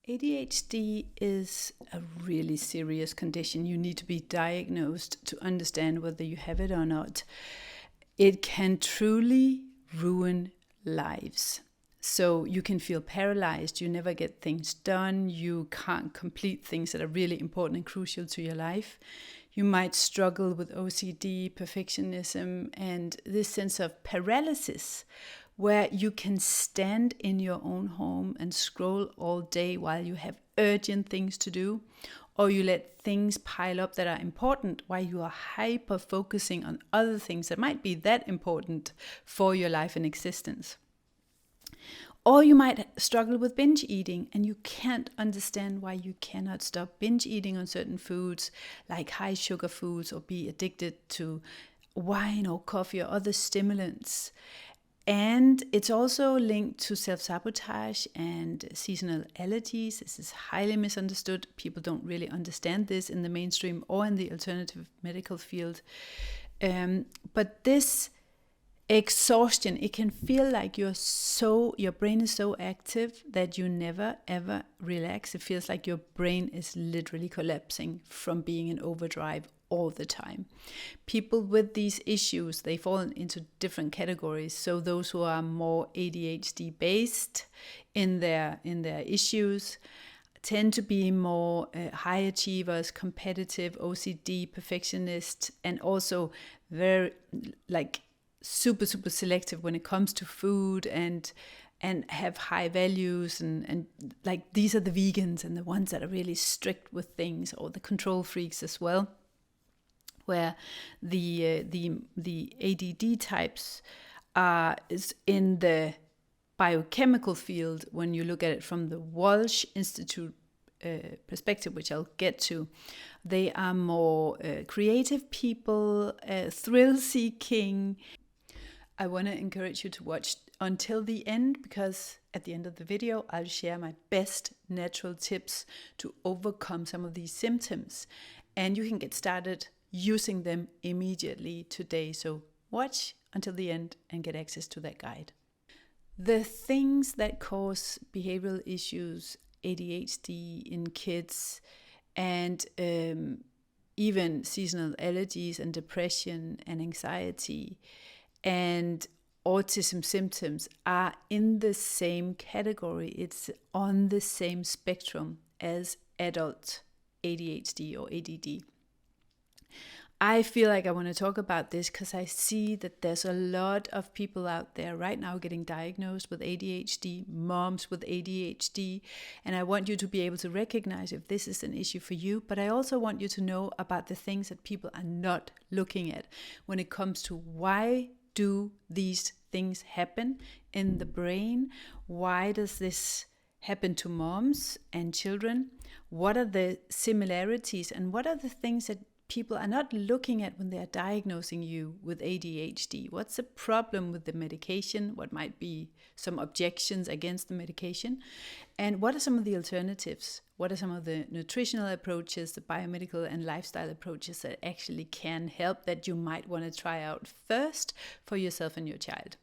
ADHD is a really serious condition. You need to be diagnosed to understand whether you have it or not. It can truly ruin lives. So you can feel paralyzed, you never get things done, you can't complete things that are really important and crucial to your life. You might struggle with OCD, perfectionism, and this sense of paralysis, where you can stand in your own home and scroll all day while you have urgent things to do, or you let things pile up that are important while you are hyper focusing on other things that might be that important for your life and existence. Or you might struggle with binge eating and you can't understand why you cannot stop binge eating on certain foods like high sugar foods, or be addicted to wine or coffee or other stimulants. And it's also linked to self-sabotage and seasonal allergies. This is highly misunderstood. People don't really understand this in the mainstream or in the alternative medical field. But this exhaustion, it can feel like your brain is so active that you never ever relax. It feels like your brain is literally collapsing from being in overdrive all the time. People with these issues, they fall into different categories. So those who are more ADHD based in their issues tend to be more high achievers, competitive, OCD, perfectionist, and also very super selective when it comes to food, and have high values, and like these are the vegans and the ones that are really strict with things, or the control freaks as well, where the ADD types is in the biochemical field. When you look at it from the Walsh Institute perspective, which I'll get to, they are more creative people, thrill-seeking. I want to encourage you to watch until the end, because at the end of the video, I'll share my best natural tips to overcome some of these symptoms. And you can get started using them immediately today. So watch until the end and get access to that guide. The things that cause behavioral issues, ADHD in kids, and even seasonal allergies and depression and anxiety and autism symptoms are in the same category. It's on the same spectrum as adult ADHD or ADD. I feel like I want to talk about this because I see that there's a lot of people out there right now getting diagnosed with ADHD, moms with ADHD, and I want you to be able to recognize if this is an issue for you, but I also want you to know about the things that people are not looking at when it comes to why do these things happen in the brain? Why does this happen to moms and children? What are the similarities, and what are the things that people are not looking at when they are diagnosing you with ADHD? What's the problem with the medication? What might be some objections against the medication? And what are some of the alternatives? What are some of the nutritional approaches, the biomedical and lifestyle approaches that actually can help, that you might want to try out first for yourself and your child?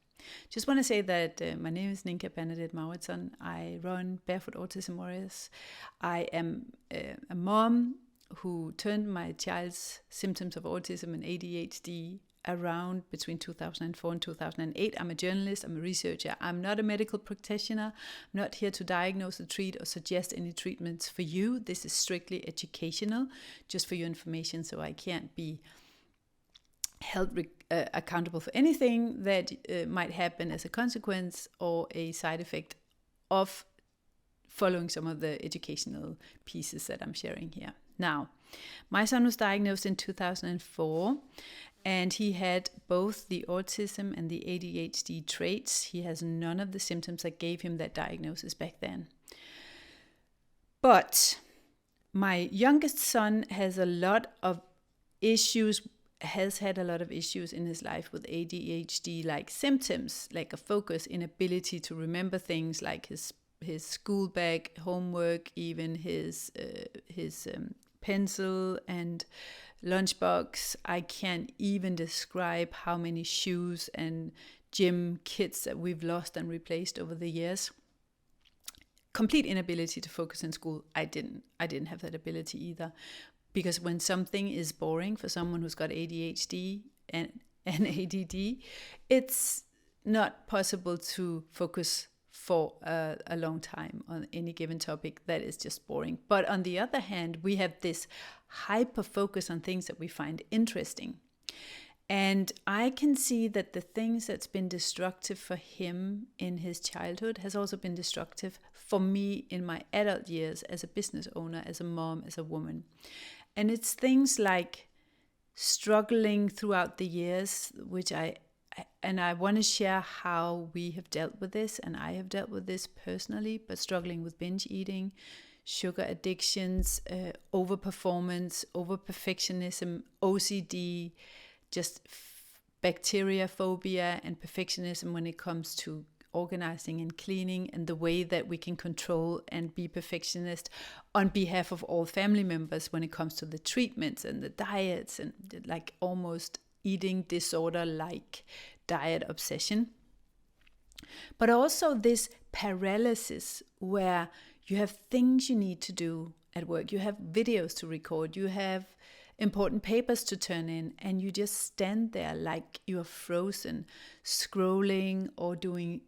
Just want to say that my name is Ninka-Bernadette Mauritson. I run Barefoot Autism Warriors. I am a mom who turned my child's symptoms of autism and ADHD around between 2004 and 2008. I'm a journalist, I'm a researcher. I'm not a medical practitioner. I'm not here to diagnose or treat or suggest any treatments for you. This is strictly educational, just for your information, so I can't be held accountable for anything that might happen as a consequence or a side effect of following some of the educational pieces that I'm sharing here. Now, my son was diagnosed in 2004, and he had both the autism and the ADHD traits. He has none of the symptoms that gave him that diagnosis back then. But my youngest son has a lot of issues, has had a lot of issues in his life with ADHD, like symptoms, like a focus, inability to remember things like his school bag, homework, even his pencil and lunchbox. I can't even describe how many shoes and gym kits that we've lost and replaced over the years. complete inability to focus in school. I didn't have that ability either, because when something is boring for someone who's got ADHD and ADD, it's not possible to focus for a long time on any given topic. That is just boring. But on the other hand, we have this hyper focus on things that we find interesting. And I can see that the things that's been destructive for him in his childhood has also been destructive for me in my adult years as a business owner, as a mom, as a woman. And it's things like struggling throughout the years, which I want to share how we have dealt with this, and I have dealt with this personally, but struggling with binge eating, sugar addictions, overperformance, over-perfectionism, OCD, just bacteria phobia and perfectionism when it comes to organizing and cleaning, and the way that we can control and be perfectionist on behalf of all family members when it comes to the treatments and the diets, and like almost eating disorder like diet obsession. But also this paralysis where you have things you need to do at work, you have videos to record, you have important papers to turn in, and you just stand there like you're frozen, scrolling or doing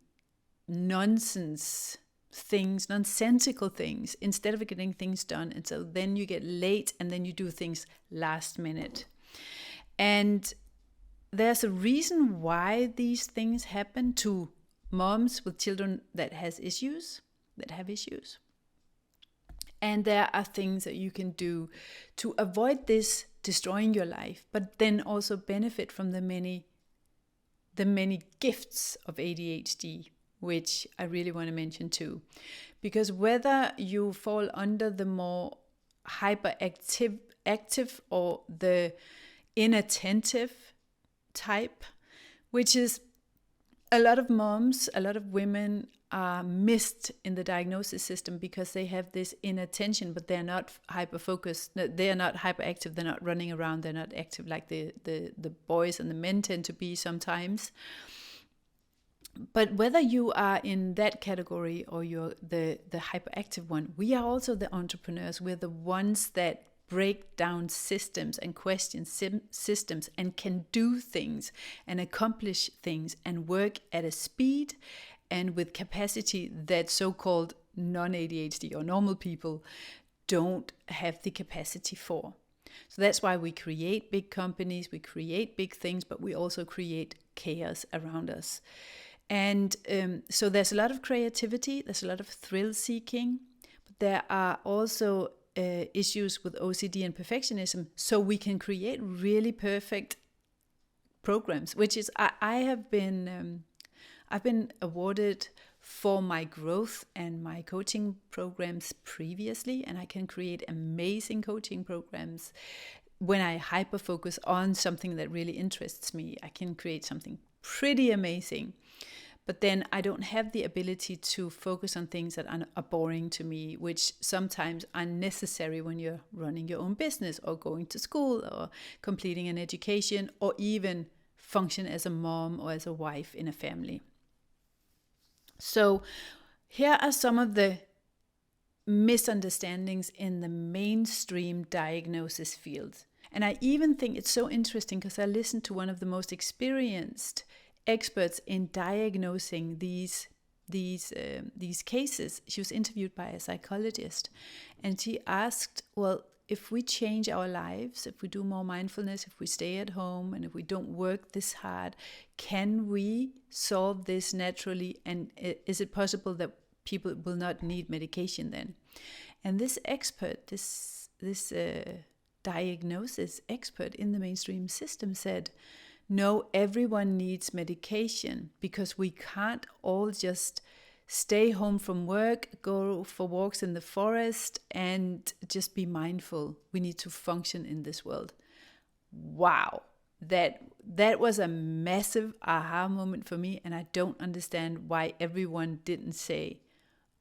nonsensical things instead of getting things done. And so then you get late, and then you do things last minute. And there's a reason why these things happen to moms with children that have issues. And there are things that you can do to avoid this destroying your life, but then also benefit from the many gifts of ADHD, which I really want to mention too. Because whether you fall under the more hyperactive or the inattentive type, which is a lot of moms, a lot of women are missed in the diagnosis system because they have this inattention, but they're not hyper-focused, they're not hyperactive, they're not running around, they're not active like the boys and the men tend to be sometimes. But whether you are in that category or you're the hyperactive one, we are also the entrepreneurs. We're the ones that break down systems and question systems and can do things and accomplish things and work at a speed and with capacity that so-called non-ADHD or normal people don't have the capacity for. So that's why we create big companies, we create big things, but we also create chaos around us. And so there's a lot of creativity, there's a lot of thrill seeking, but there are also issues with OCD and perfectionism, so we can create really perfect programs, which is I've been awarded for my growth and my coaching programs previously, and I can create amazing coaching programs when I hyper focus on something that really interests me. I can create something pretty amazing. But then I don't have the ability to focus on things that are boring to me, which sometimes are necessary when you're running your own business or going to school or completing an education or even function as a mom or as a wife in a family. So here are some of the misunderstandings in the mainstream diagnosis field. And I even think it's so interesting because I listened to one of the most experienced experts in diagnosing these cases. She was interviewed by a psychologist, and she asked, well, if we change our lives, if we do more mindfulness, if we stay at home, and if we don't work this hard, can we solve this naturally? And is it possible that people will not need medication then? And this expert, this diagnosis expert in the mainstream system said, no, everyone needs medication because we can't all just stay home from work, go for walks in the forest, and just be mindful. We need to function in this world. Wow, that was a massive aha moment for me, and I don't understand why everyone didn't say,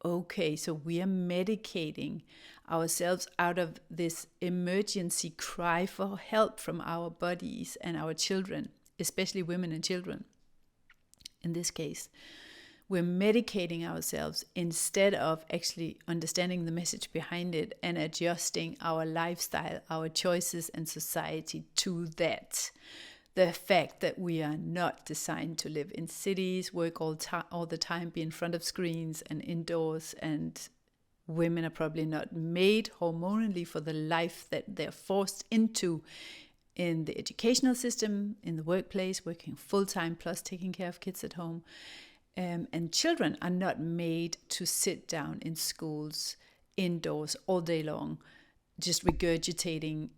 okay, so we are medicating ourselves out of this emergency cry for help from our bodies and our children, especially women and children in this case. we're medicating ourselves instead of actually understanding the message behind it and adjusting our lifestyle, our choices and society to that. The fact that we are not designed to live in cities, work all the time, be in front of screens and indoors, and women are probably not made hormonally for the life that they're forced into in the educational system, in the workplace, working full-time plus taking care of kids at home. And children are not made to sit down in schools, indoors, all day long, just regurgitating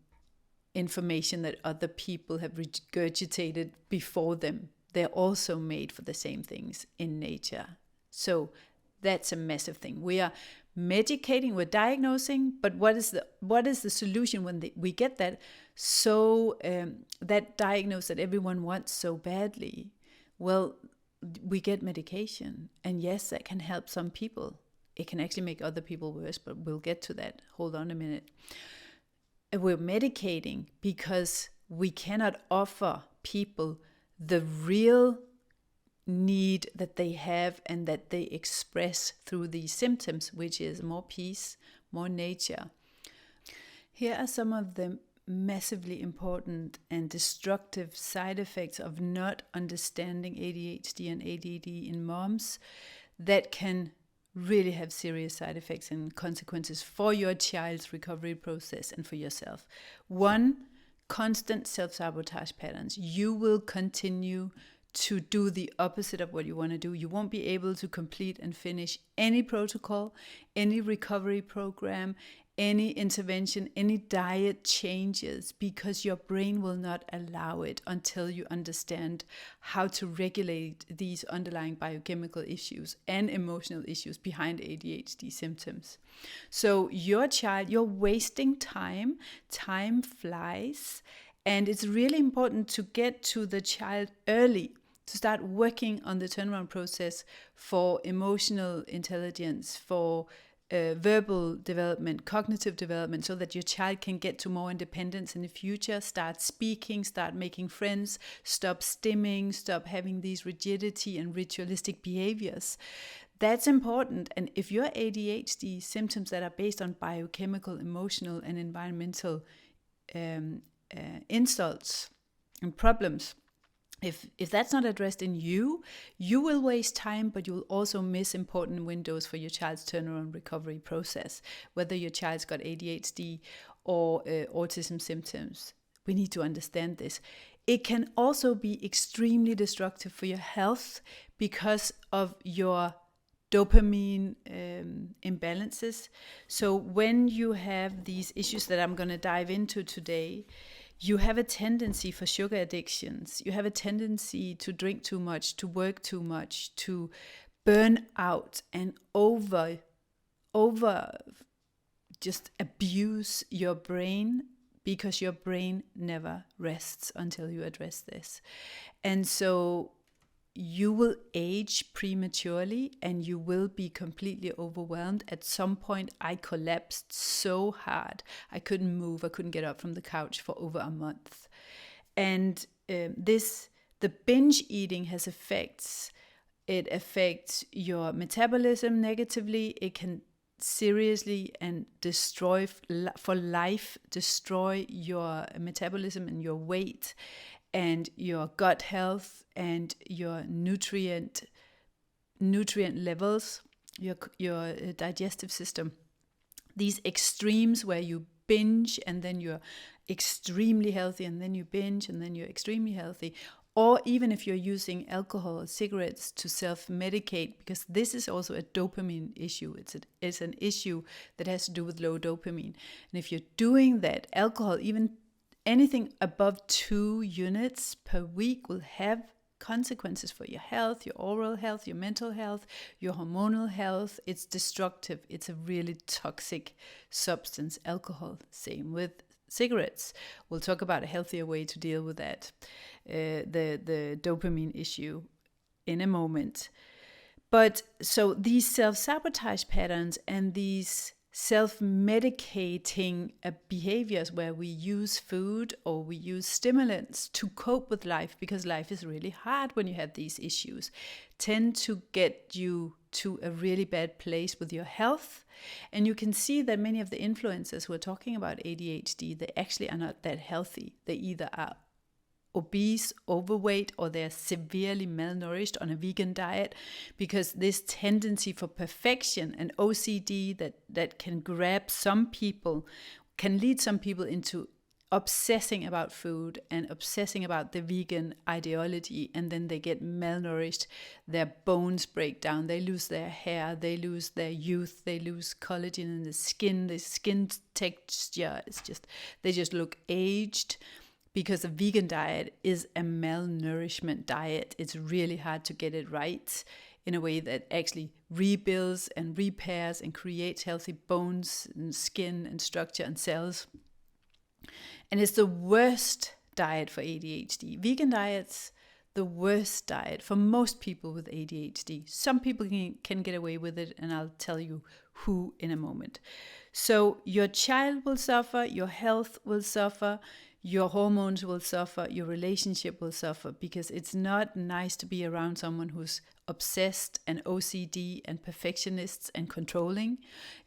information that other people have regurgitated before them. They're also made for the same things in nature. So that's a massive thing. We are medicating, we're diagnosing, but what is the solution when we get that that diagnosis that everyone wants so badly? Well, we get medication, and yes, that can help some people. It can actually make other people worse, but we'll get to that. Hold on a minute. We're medicating because we cannot offer people the real need that they have and that they express through these symptoms, which is more peace, more nature. Here are some of the massively important and destructive side effects of not understanding ADHD and ADD in moms that can really have serious side effects and consequences for your child's recovery process and for yourself. 1, constant self-sabotage patterns. You will continue to do the opposite of what you want to do. You won't be able to complete and finish any protocol, any recovery program, any intervention, any diet changes, because your brain will not allow it until you understand how to regulate these underlying biochemical issues and emotional issues behind ADHD symptoms. So your child, you're wasting time. Time flies. And it's really important to get to the child early, to start working on the turnaround process for emotional intelligence, for verbal development, cognitive development, so that your child can get to more independence in the future, start speaking, start making friends, stop stimming, stop having these rigidity and ritualistic behaviors. That's important. And if your ADHD symptoms that are based on biochemical, emotional, and environmental insults and problems, if that's not addressed in you will waste time, but you'll also miss important windows for your child's turnaround recovery process, whether your child's got ADHD or autism symptoms. We need to understand this. It can also be extremely destructive for your health because of your dopamine imbalances. So when you have these issues that I'm going to dive into today, you have a tendency for sugar addictions. You have a tendency to drink too much, to work too much, to burn out and over just abuse your brain, because your brain never rests until you address this. And so you will age prematurely and you will be completely overwhelmed. At some point, I collapsed so hard. I couldn't move. I couldn't get up from the couch for over a month. And the binge eating has effects. It affects your metabolism negatively. It can seriously and destroy for life, destroy your metabolism and your weight and your gut health and your nutrient levels, your digestive system. These extremes where you binge and then you're extremely healthy, and then you binge and then you're extremely healthy, or even if you're using alcohol or cigarettes to self-medicate, because this is also a dopamine issue. It's an issue that has to do with low dopamine. And if you're doing that, alcohol, even anything above 2 units per week, will have consequences for your health, your oral health, your mental health, your hormonal health. It's destructive. It's a really toxic substance, alcohol. Same with cigarettes. We'll talk about a healthier way to deal with that, the dopamine issue, in a moment. But so these self-sabotage patterns and these self-medicating behaviors where we use food or we use stimulants to cope with life, because life is really hard when you have these issues, tend to get you to a really bad place with your health. And you can see that many of the influencers who are talking about ADHD, they actually are not that healthy. They either are obese, overweight, or they're severely malnourished on a vegan diet, because this tendency for perfection and OCD that can grab some people, can lead some people into obsessing about food and obsessing about the vegan ideology, and then they get malnourished, their bones break down, they lose their hair, they lose their youth, they lose collagen in the skin texture, they just look aged. Because a vegan diet is a malnourishment diet. It's really hard to get it right in a way that actually rebuilds and repairs and creates healthy bones and skin and structure and cells. And it's the worst diet for ADHD. Vegan diet's the worst diet for most people with ADHD. Some people can get away with it, and I'll tell you who in a moment. So your child will suffer, your health will suffer, your hormones will suffer, your relationship will suffer, because it's not nice to be around someone who's obsessed and OCD and perfectionist and controlling.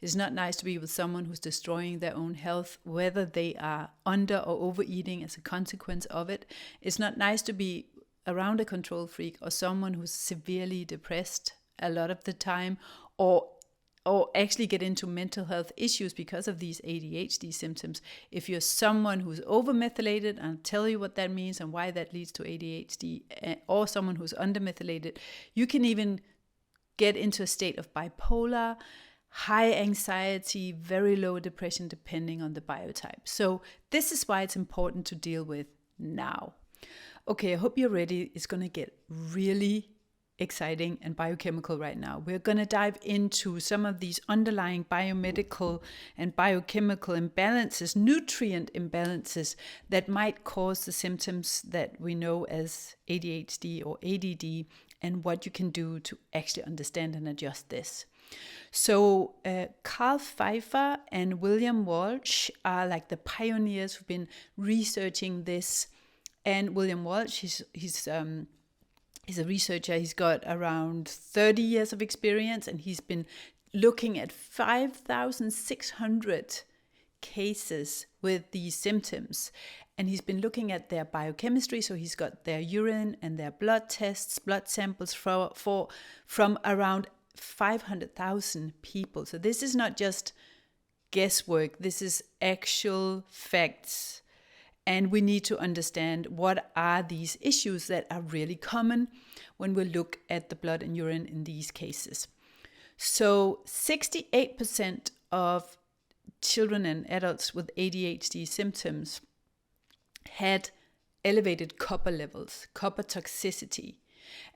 It's not nice to be with someone who's destroying their own health, whether they are under or overeating as a consequence of it. It's not nice to be around a control freak or someone who's severely depressed a lot of the time, or actually get into mental health issues because of these ADHD symptoms. If you're someone who's over-methylated, and I'll tell you what that means and why that leads to ADHD, or someone who's under-methylated, you can even get into a state of bipolar, high anxiety, very low depression, depending on the biotype. So this is why it's important to deal with now. Okay, I hope you're ready. It's going to get really exciting and biochemical right now. We're going to dive into some of these underlying biomedical and biochemical imbalances, nutrient imbalances that might cause the symptoms that we know as ADHD or ADD, and what you can do to actually understand and adjust this. So Carl Pfeiffer and William Walsh are like the pioneers who've been researching this. And William Walsh, he's a researcher. He's got around 30 years of experience, and he's been looking at 5,600 cases with these symptoms. And he's been looking at their biochemistry. So he's got their urine and their blood tests, blood samples from around 500,000 people. So this is not just guesswork. This is actual facts. And we need to understand what are these issues that are really common when we look at the blood and urine in these cases. So 68% of children and adults with ADHD symptoms had elevated copper levels, copper toxicity.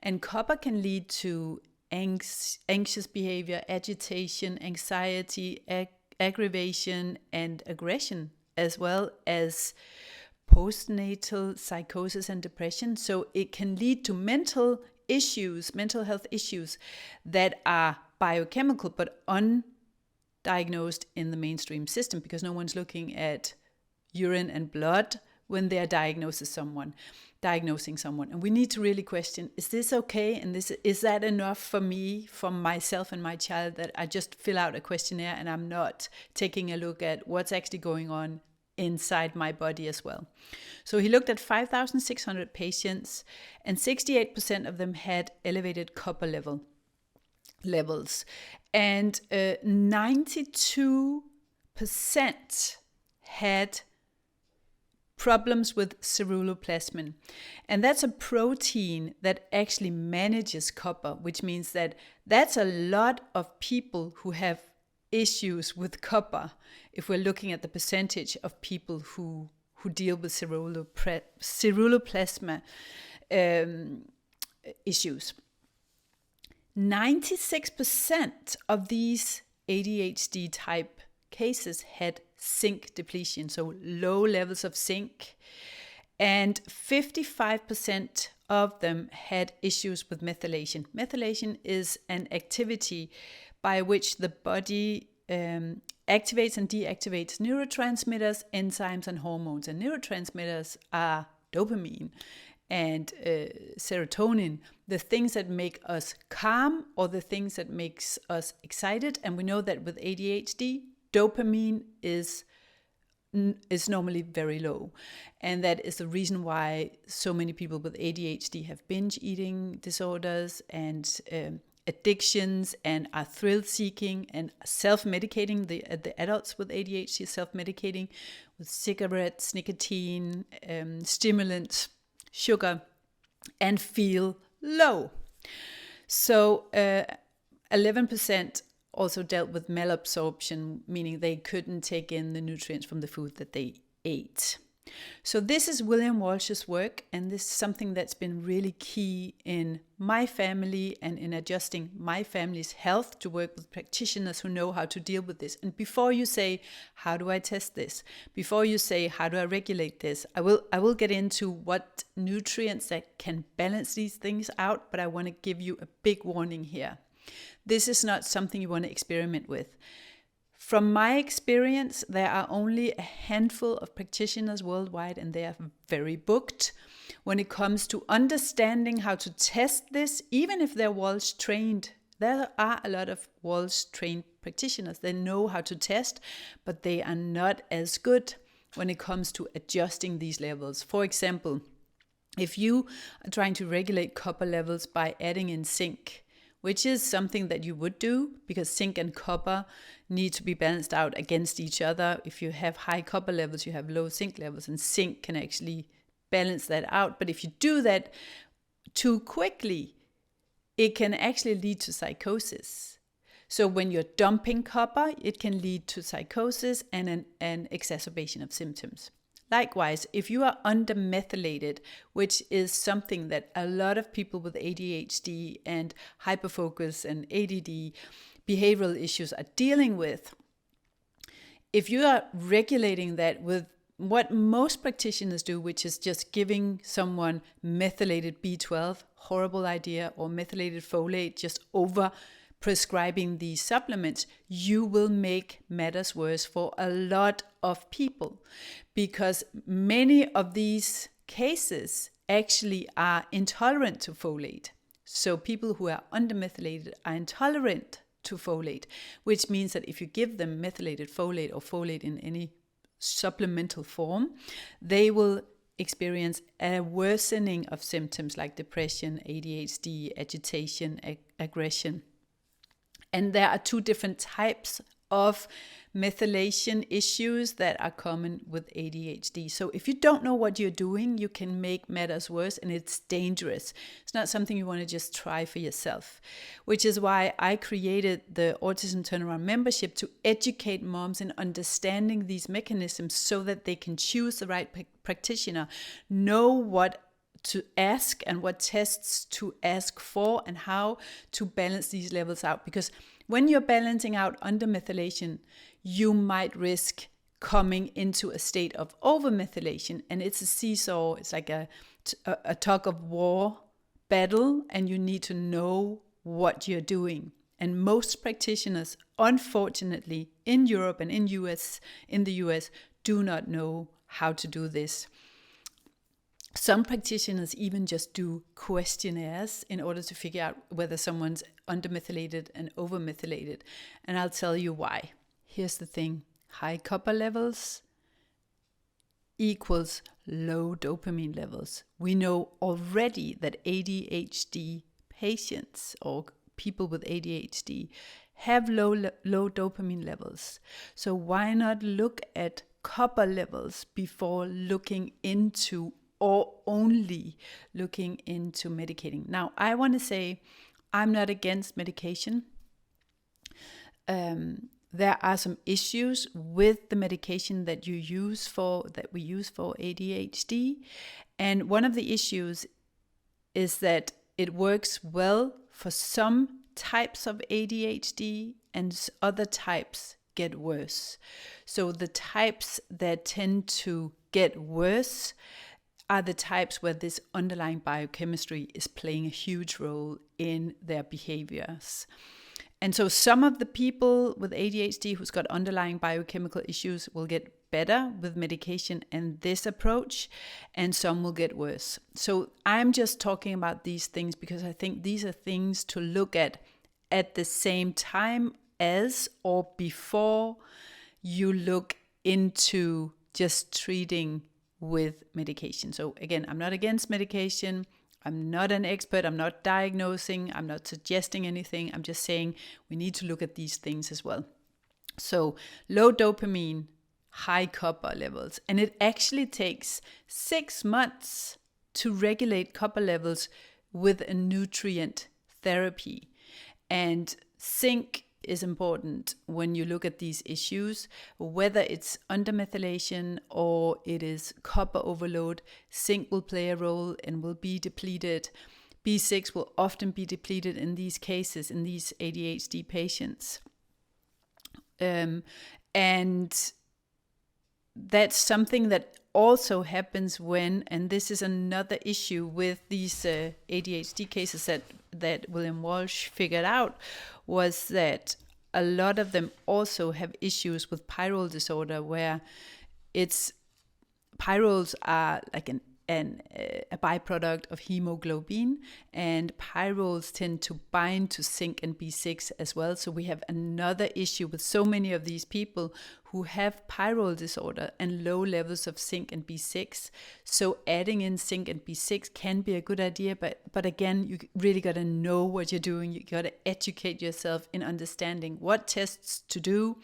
And copper can lead to anxious behavior, agitation, anxiety, aggravation, and aggression, as well as postnatal psychosis and depression. So it can lead to mental health issues that are biochemical but undiagnosed in the mainstream system, because no one's looking at urine and blood when they're diagnosing someone. And we need to really question, is this okay? And is that enough for me, for myself and my child, that I just fill out a questionnaire and I'm not taking a look at what's actually going on inside my body as well? So he looked at 5,600 patients, and 68% of them had elevated copper levels, and 92% had problems with ceruloplasmin. And that's a protein that actually manages copper, which means that that's a lot of people who have issues with copper, if we're looking at the percentage of people who deal with ceruloplasma issues. 96% of these ADHD type cases had zinc depletion, so low levels of zinc, and 55% of them had issues with methylation. Methylation is an activity by which the body activates and deactivates neurotransmitters, enzymes, and hormones. And neurotransmitters are dopamine and serotonin, the things that make us calm or the things that makes us excited. And we know that with ADHD, dopamine is normally very low. And that is the reason why so many people with ADHD have binge eating disorders and addictions and are thrill-seeking and self-medicating. The adults with ADHD are self-medicating with cigarettes, nicotine, stimulants, sugar, and feel low. So 11% also dealt with malabsorption, meaning they couldn't take in the nutrients from the food that they ate. So this is William Walsh's work, and this is something that's been really key in my family and in adjusting my family's health, to work with practitioners who know how to deal with this. And before you say, how do I test this? Before you say, how do I regulate this? I will get into what nutrients that can balance these things out, but I want to give you a big warning here. This is not something you want to experiment with. From my experience, there are only a handful of practitioners worldwide, and they are very booked when it comes to understanding how to test this, even if they're Walsh trained. There are a lot of Walsh trained practitioners. They know how to test, but they are not as good when it comes to adjusting these levels. For example, if you are trying to regulate copper levels by adding in zinc, which is something that you would do because zinc and copper need to be balanced out against each other. If you have high copper levels, you have low zinc levels, and zinc can actually balance that out. But if you do that too quickly, it can actually lead to psychosis. So when you're dumping copper, it can lead to psychosis and an exacerbation of symptoms. Likewise, if you are undermethylated, which is something that a lot of people with ADHD and hyperfocus and ADD behavioral issues are dealing with, if you are regulating that with what most practitioners do, which is just giving someone methylated B12, horrible idea, or methylated folate, just over prescribing these supplements, you will make matters worse for a lot of people, because many of these cases actually are intolerant to folate. So people who are undermethylated are intolerant to folate, which means that if you give them methylated folate or folate in any supplemental form, they will experience a worsening of symptoms like depression, ADHD, agitation, aggression. And there are two different types of methylation issues that are common with ADHD. So if you don't know what you're doing, you can make matters worse, and it's dangerous. It's not something you want to just try for yourself, which is why I created the Autism Turnaround membership, to educate moms in understanding these mechanisms so that they can choose the right practitioner, know what to ask and what tests to ask for, and how to balance these levels out. Because when you're balancing out undermethylation, you might risk coming into a state of overmethylation, and it's a seesaw. It's like a tug of war battle, and you need to know what you're doing. And most practitioners, unfortunately, in Europe and in the US, do not know how to do this. Some practitioners even just do questionnaires in order to figure out whether someone's undermethylated and overmethylated. And I'll tell you why. Here's the thing. High copper levels equals low dopamine levels. We know already that ADHD patients or people with ADHD have low dopamine levels. So why not look at copper levels before looking into, or only looking into, medicating? Now, I want to say I'm not against medication. There are some issues with the medication that we use for ADHD. And one of the issues is that it works well for some types of ADHD, and other types get worse. So the types that tend to get worse are the types where this underlying biochemistry is playing a huge role in their behaviors. And so some of the people with ADHD who's got underlying biochemical issues will get better with medication and this approach, and some will get worse. So I'm just talking about these things because I think these are things to look at the same time as or before you look into just treating with medication. So again, I'm not against medication. I'm not an expert. I'm not diagnosing. I'm not suggesting anything. I'm just saying we need to look at these things as well. So low dopamine, high copper levels. And it actually takes 6 months to regulate copper levels with a nutrient therapy. And zinc is important when you look at these issues, whether it's under methylation or it is copper overload. Zinc will play a role and will be depleted. B6 will often be depleted in these cases, in these ADHD patients. And that's something that also happens when, and this is another issue with these ADHD cases that William Walsh figured out, was that a lot of them also have issues with pyrrole disorder, where pyrroles are like a byproduct of hemoglobin, and pyrroles tend to bind to zinc and B6 as well. So we have another issue with so many of these people who have pyrrole disorder and low levels of zinc and B6. So adding in zinc and B6 can be a good idea, but again, you really got to know what you're doing. You got to educate yourself in understanding what tests to do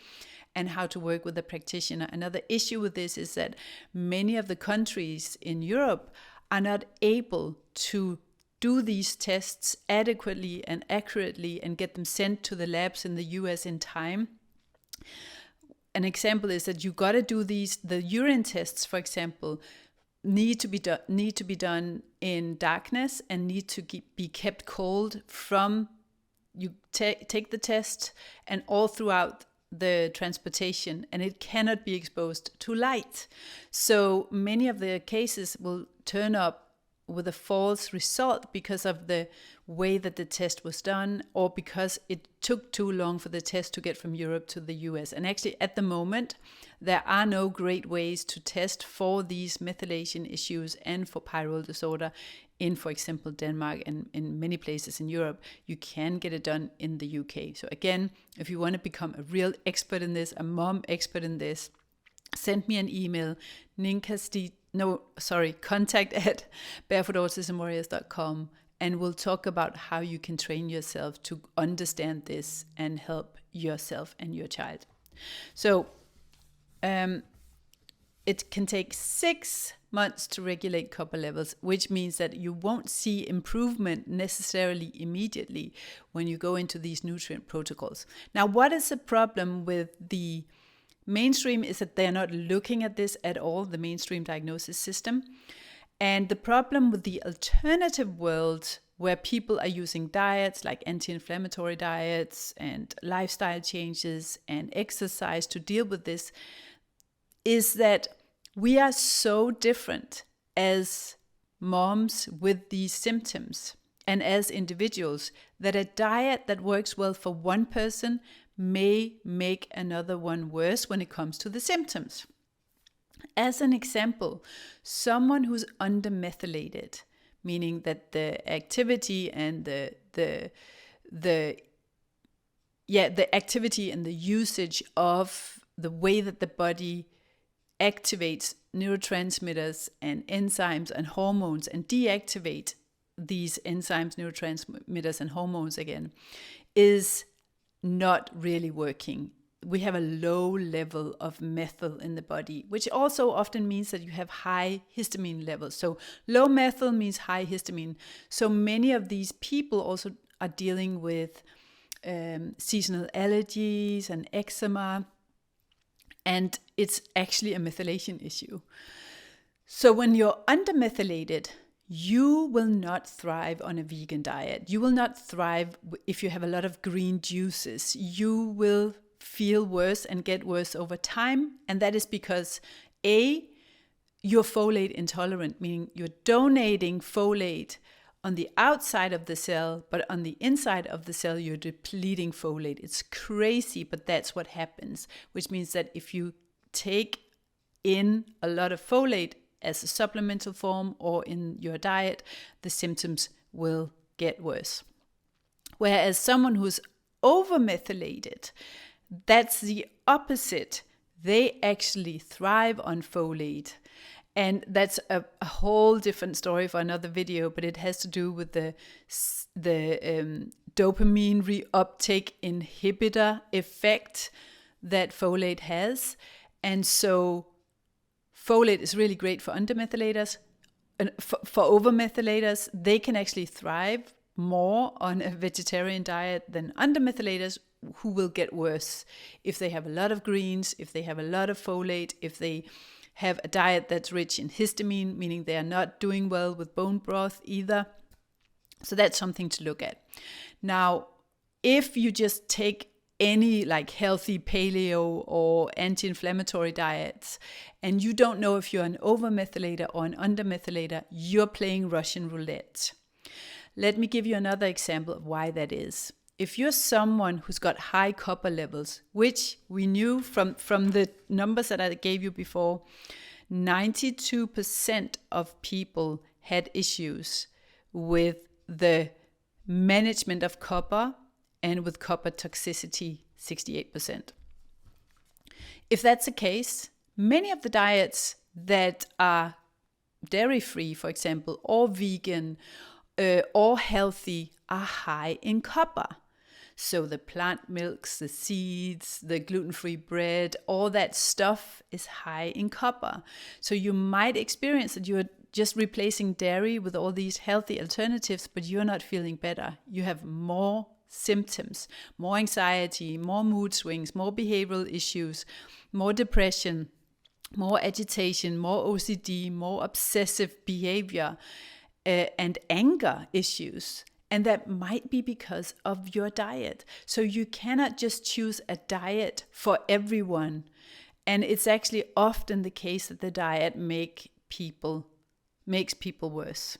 and how to work with a practitioner. Another issue with this is that many of the countries in Europe are not able to do these tests adequately and accurately and get them sent to the labs in the US in time. An example is that you got to do the urine tests, for example, need to be done in darkness and need to be kept cold from you take the test and all throughout the transportation, and it cannot be exposed to light. So many of the cases will turn up with a false result because of the way that the test was done, or because it took too long for the test to get from Europe to the US. And actually at the moment, there are no great ways to test for these methylation issues and for pyrrole disorder in, for example, Denmark and in many places in Europe. You can get it done in the UK. So again, if you want to become a real expert in this, a mom expert in this, send me an email, contact at barefootautismwarriors.com, and we'll talk about how you can train yourself to understand this and help yourself and your child. So it can take 6 months to regulate copper levels, which means that you won't see improvement necessarily immediately when you go into these nutrient protocols. Now, what is the problem with the mainstream is that they're not looking at this at all, the mainstream diagnosis system. And the problem with the alternative world, where people are using diets like anti-inflammatory diets and lifestyle changes and exercise to deal with this, is that we are so different as moms with these symptoms and as individuals that a diet that works well for one person may make another one worse when it comes to the symptoms. As an example, someone who's undermethylated, meaning that the activity and the activity and the usage of the way that the body activates neurotransmitters and enzymes and hormones and deactivate these enzymes, neurotransmitters and hormones again, is not really working. We have a low level of methyl in the body, which also often means that you have high histamine levels. So low methyl means high histamine. So many of these people also are dealing with seasonal allergies and eczema, and it's actually a methylation issue. So when you're undermethylated, you will not thrive on a vegan diet. You will not thrive if you have a lot of green juices. You will feel worse and get worse over time. And that is because A, you're folate intolerant, meaning you're donating folate on the outside of the cell, but on the inside of the cell, you're depleting folate. It's crazy, but that's what happens, which means that if you take in a lot of folate as a supplemental form or in your diet, the symptoms will get worse. Whereas someone who's overmethylated, that's the opposite. They actually thrive on folate. And that's a whole different story for another video, but it has to do with the dopamine reuptake inhibitor effect that folate has. And so folate is really great for undermethylators. And for overmethylators, they can actually thrive more on a vegetarian diet than undermethylators, who will get worse if they have a lot of greens, if they have a lot of folate, if they have a diet that's rich in histamine, meaning they are not doing well with bone broth either. So that's something to look at. Now, if you just take any like healthy paleo or anti-inflammatory diets and you don't know if you're an overmethylator or an undermethylator, you're playing Russian roulette. Let me give you another example of why that is. If you're someone who's got high copper levels, which we knew from the numbers that I gave you before, 92% of people had issues with the management of copper and with copper toxicity, 68%. If that's the case, many of the diets that are dairy-free, for example, or vegan, or healthy are high in copper. So the plant milks, the seeds, the gluten-free bread, all that stuff is high in copper. So you might experience that you're just replacing dairy with all these healthy alternatives, but you're not feeling better. You have more symptoms, more anxiety, more mood swings, more behavioral issues, more depression, more agitation, more OCD, more obsessive behavior, and anger issues. And that might be because of your diet. So you cannot just choose a diet for everyone. And it's actually often the case that the diet makes people worse.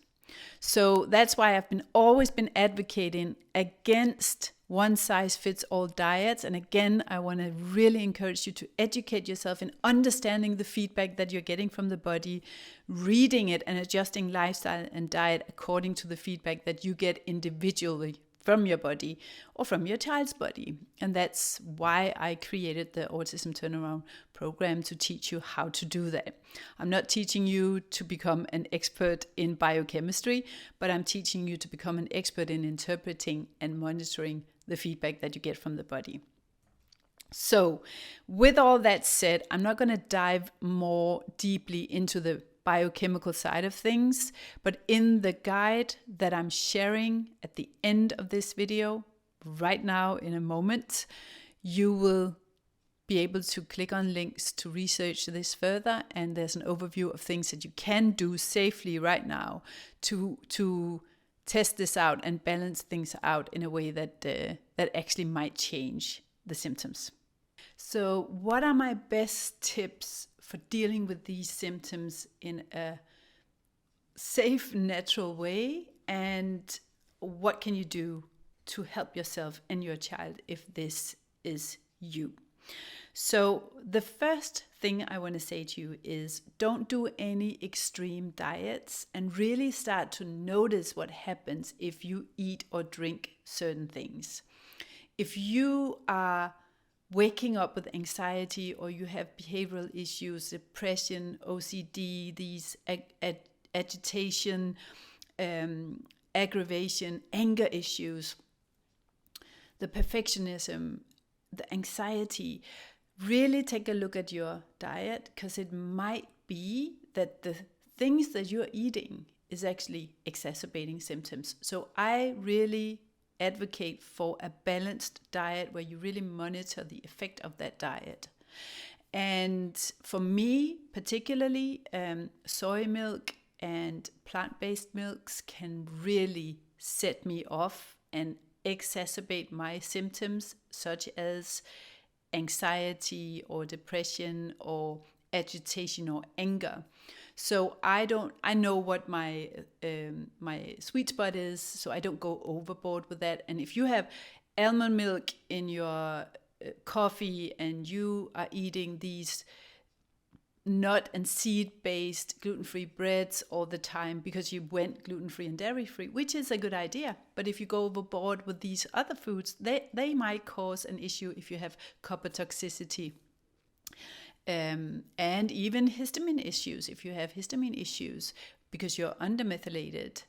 So that's why I've always been advocating against one-size-fits-all diets. And again, I want to really encourage you to educate yourself in understanding the feedback that you're getting from the body, reading it and adjusting lifestyle and diet according to the feedback that you get individually from your body or from your child's body. And that's why I created the Autism Turnaround program, to teach you how to do that. I'm not teaching you to become an expert in biochemistry, but I'm teaching you to become an expert in interpreting and monitoring the feedback that you get from the body. So with all that said, I'm not going to dive more deeply into the biochemical side of things, but in the guide that I'm sharing at the end of this video, right now in a moment, you will be able to click on links to research this further, and there's an overview of things that you can do safely right now to test this out and balance things out in a way that actually might change the symptoms. So what are my best tips for dealing with these symptoms in a safe, natural way? And what can you do to help yourself and your child if this is you? So the first thing I want to say to you is don't do any extreme diets, and really start to notice what happens if you eat or drink certain things. If you are waking up with anxiety, or you have behavioral issues, depression, OCD, these agitation, aggravation, anger issues, the perfectionism, the anxiety, really take a look at your diet, because it might be that the things that you're eating is actually exacerbating symptoms. So I really advocate for a balanced diet where you really monitor the effect of that diet. And for me particularly, soy milk and plant-based milks can really set me off and exacerbate my symptoms, such as anxiety or depression or agitation or anger. So I know what my my sweet spot is, so I don't go overboard with that. And if you have almond milk in your coffee and you are eating these nut and seed-based gluten-free breads all the time because you went gluten-free and dairy-free, which is a good idea. But if you go overboard with these other foods, they might cause an issue if you have copper toxicity. And even histamine issues, if you have histamine issues because you're undermethylated.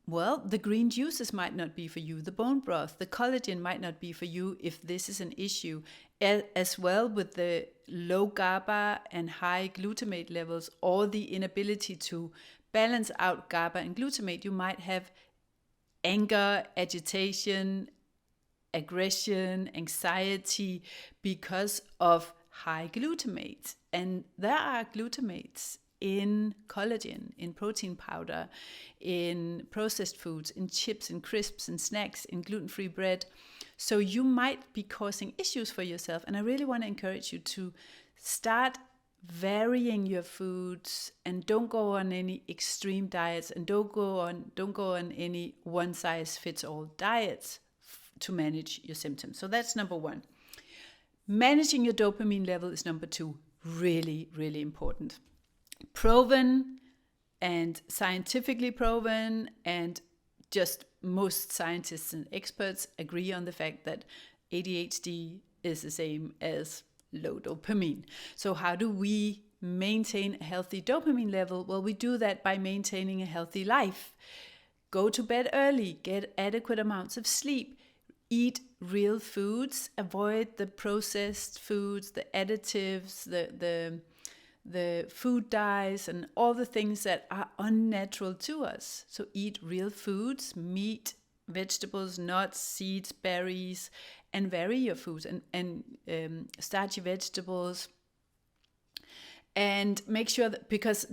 Well, the green juices might not be for you. The bone broth, the collagen might not be for you if this is an issue. As well with the low GABA and high glutamate levels, or the inability to balance out GABA and glutamate, you might have anger, agitation, aggression, anxiety because of high glutamate. And there are glutamates in collagen, in protein powder, in processed foods, in chips and crisps and snacks, in gluten-free bread. So you might be causing issues for yourself. And I really want to encourage you to start varying your foods and don't go on any extreme diets, and don't go on any one-size-fits-all diets to manage your symptoms. So that's number one. Managing your dopamine level is number two. Really, really important. Proven and scientifically proven, and just most scientists and experts agree on the fact that ADHD is the same as low dopamine. So how do we maintain a healthy dopamine level? Well, we do that by maintaining a healthy life. Go to bed early, get adequate amounts of sleep, eat real foods, avoid the processed foods, the additives, the food dyes, and all the things that are unnatural to us. So eat real foods, meat, vegetables, nuts, seeds, berries, and vary your foods, and starchy vegetables. And make sure that, because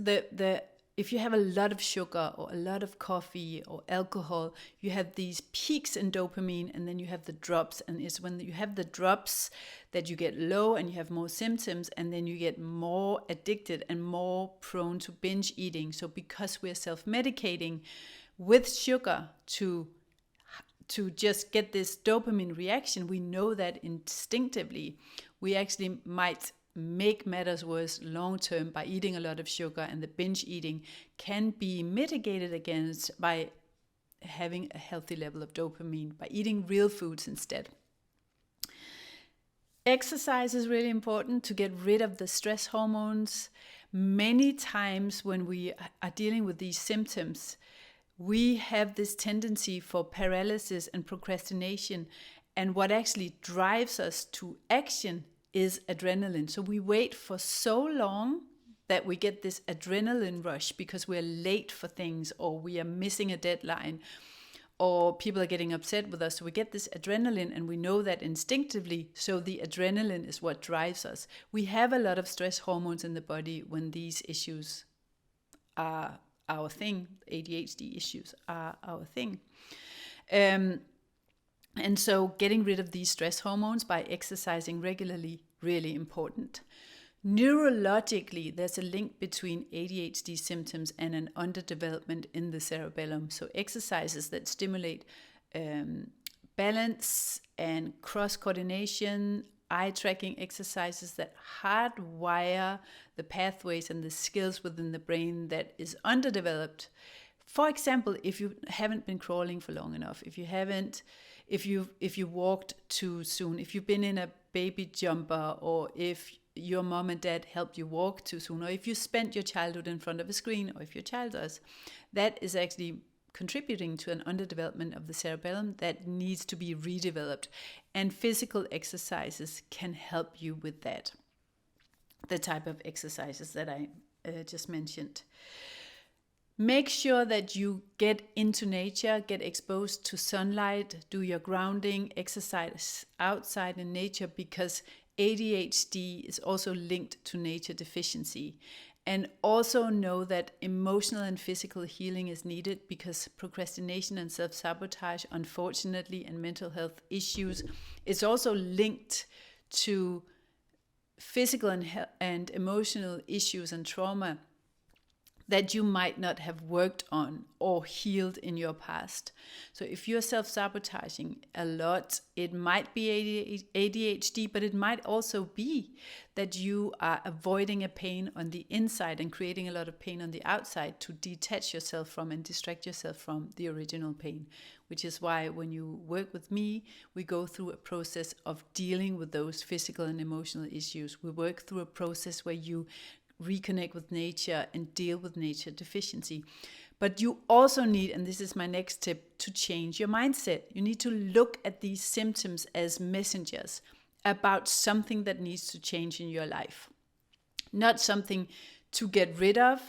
if you have a lot of sugar or a lot of coffee or alcohol, you have these peaks in dopamine, and then you have the drops. And it's when you have the drops that you get low and you have more symptoms, and then you get more addicted and more prone to binge eating. So because we're self-medicating with sugar to just get this dopamine reaction, we know that instinctively we actually might make matters worse long term by eating a lot of sugar, and the binge eating can be mitigated against by having a healthy level of dopamine, by eating real foods instead. Exercise is really important to get rid of the stress hormones. Many times when we are dealing with these symptoms, we have this tendency for paralysis and procrastination, and what actually drives us to action is adrenaline. So we wait for so long that we get this adrenaline rush because we're late for things, or we are missing a deadline, or people are getting upset with us. So we get this adrenaline, and we know that instinctively. So the adrenaline is what drives us. We have a lot of stress hormones in the body when these issues are our thing. ADHD issues are our thing. And so getting rid of these stress hormones by exercising regularly, really important. Neurologically, there's a link between ADHD symptoms and an underdevelopment in the cerebellum. So exercises that stimulate balance and cross-coordination, eye-tracking exercises that hardwire the pathways and the skills within the brain that is underdeveloped. For example, if you haven't been crawling for long enough, if you walked too soon, if you've been in a baby jumper, or if your mom and dad helped you walk too soon, or if you spent your childhood in front of a screen, or if your child does, that is actually contributing to an underdevelopment of the cerebellum that needs to be redeveloped. And physical exercises can help you with that. The type of exercises that I just mentioned. Make sure that you get into nature, get exposed to sunlight, do your grounding, exercise outside in nature, because ADHD is also linked to nature deficiency. And also know that emotional and physical healing is needed, because procrastination and self-sabotage, unfortunately, and mental health issues is also linked to physical and emotional issues and trauma that you might not have worked on or healed in your past. So if you're self-sabotaging a lot, it might be ADHD, but it might also be that you are avoiding a pain on the inside and creating a lot of pain on the outside to detach yourself from and distract yourself from the original pain, which is why when you work with me, we go through a process of dealing with those physical and emotional issues. We work through a process where you reconnect with nature and deal with nature deficiency. But you also need, and this is my next tip, to change your mindset. You need to look at these symptoms as messengers about something that needs to change in your life. Not something to get rid of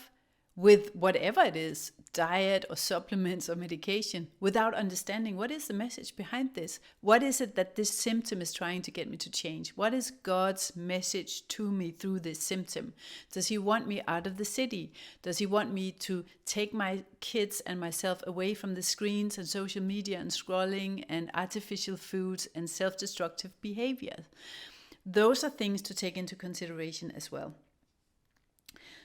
with whatever it is, diet or supplements or medication, without understanding what is the message behind this. What is it that this symptom is trying to get me to change? What is God's message to me through this symptom? Does he want me out of the city? Does he want me to take my kids and myself away from the screens and social media and scrolling and artificial foods and self-destructive behavior? Those are things to take into consideration as well.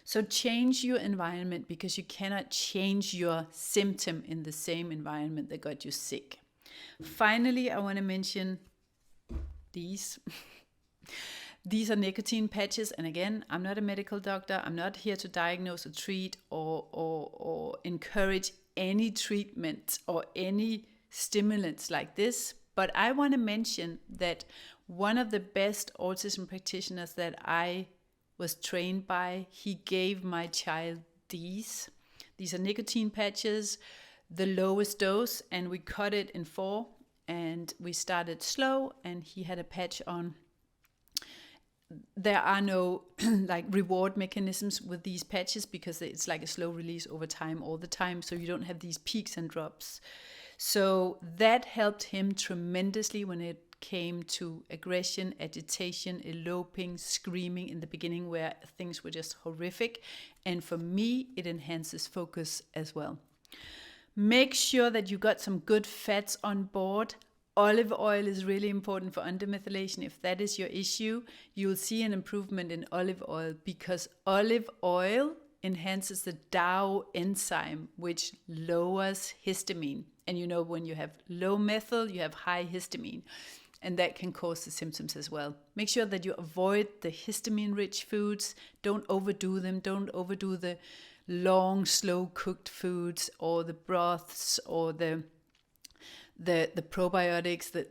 So change your environment, because you cannot change your symptom in the same environment that got you sick. Finally, I want to mention these. These are nicotine patches. And again, I'm not a medical doctor. I'm not here to diagnose or treat or encourage any treatment or any stimulants like this. But I want to mention that one of the best autism practitioners that I was trained by, he gave my child these. These are nicotine patches, the lowest dose, and we cut it in 4, and we started slow, and he had a patch on. There are no like reward mechanisms with these patches, because it's like a slow release over time all the time, so you don't have these peaks and drops. So that helped him tremendously when it came to aggression, agitation, eloping, screaming in the beginning, where things were just horrific. And for me, it enhances focus as well. Make sure that you got some good fats on board. Olive oil is really important for undermethylation. If that is your issue, you will see an improvement in olive oil, because olive oil enhances the DAO enzyme, which lowers histamine. And you know, when you have low methyl, you have high histamine. And that can cause the symptoms as well. Make sure that you avoid the histamine-rich foods. Don't overdo them. Don't overdo the long, slow-cooked foods, or the broths, or the probiotics, the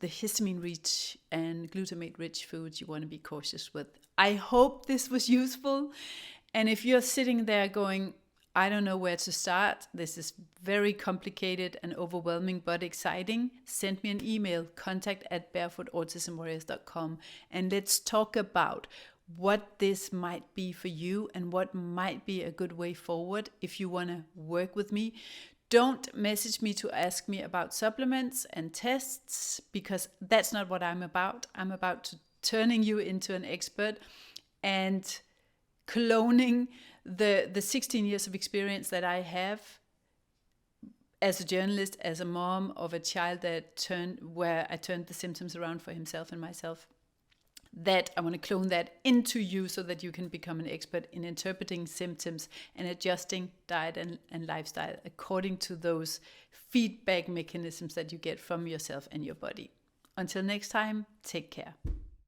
histamine-rich and glutamate-rich foods you want to be cautious with. I hope this was useful. And if you're sitting there going, I don't know where to start, this is very complicated and overwhelming but exciting, send me an email, contact@barefootautismwarriors.com, and let's talk about what this might be for you and what might be a good way forward if you want to work with me. Don't message me to ask me about supplements and tests, because that's not what I'm about. I'm about turning you into an expert and cloning the 16 years of experience that I have as a journalist, as a mom of a child where I turned the symptoms around for himself and myself. That I want to clone that into you, so that you can become an expert in interpreting symptoms and adjusting diet and lifestyle according to those feedback mechanisms that you get from yourself and your body. Until next time, take care.